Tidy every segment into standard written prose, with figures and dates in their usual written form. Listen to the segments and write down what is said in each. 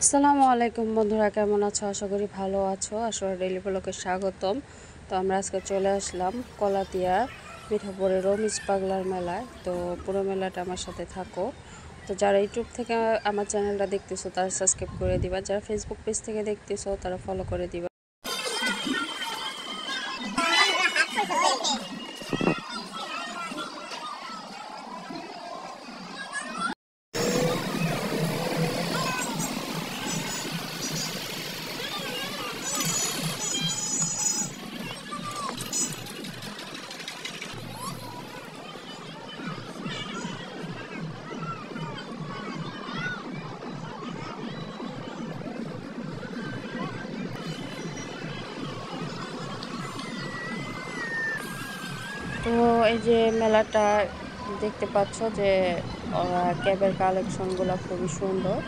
আসসালামু আলাইকুম বন্ধুরা, কেমন আছো? আশা করি ভালো আছো। আসলে ডেইলি ব্লগে স্বাগতম। তো আমরা আজকে চলে আসলাম কলাতিয়া মিঠাপুরের রমিজ পাগলার মেলায়। তো পুরো মেলাটা আমার সাথে থাকো। তো যারা ইউটিউব থেকে আমার চ্যানেলটা দেখতেছো তারা সাবস্ক্রাইব করে দিবা, যারা ফেসবুক পেজ থেকে দেখতেছো তারা ফলো করে দিবা। তো এই যে মেলাটা দেখতে পাচ্ছ যে ক্যাবের কালেকশনগুলো খুবই সুন্দর।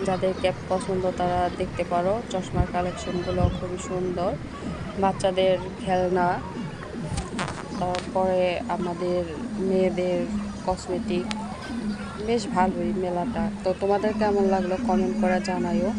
যাদের ক্যাব পছন্দ তারা দেখতে পারো। চশমার কালেকশনগুলো খুবই সুন্দর। বাচ্চাদের খেলনা, তারপরে আমাদের মেয়েদের কসমেটিক, বেশ ভালোই মেলাটা। তো তোমাদের কেমন লাগলো কমেন্ট করে জানাইও।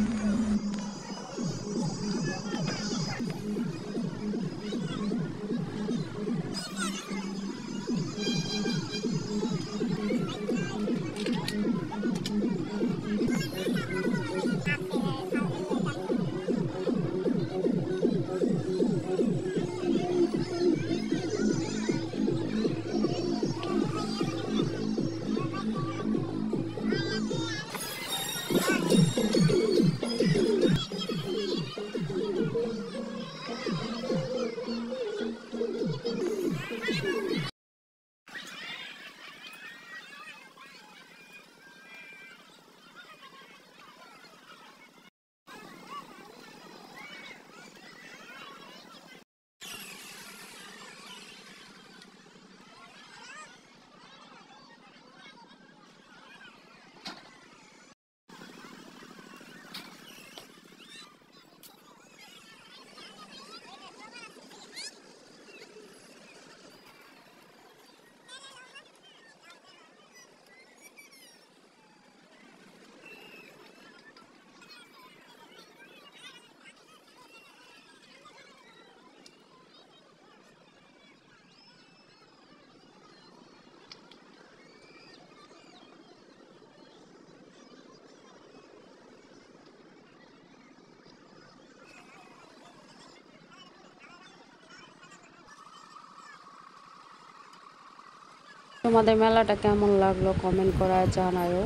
তোমাদের মেলাটা কেমন লাগলো কমেন্ট করে জানায়ও।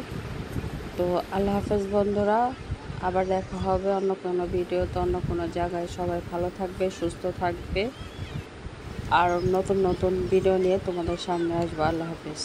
তো আল্লাহ হাফেজ বন্ধুরা, আবার দেখা হবে অন্য কোনো ভিডিওতে, অন্য কোনো জায়গায়। সবাই ভালো থাকবে, সুস্থ থাকবে, আর নতুন নতুন ভিডিও নিয়ে তোমাদের সামনে আসবো। আল্লাহ হাফেজ।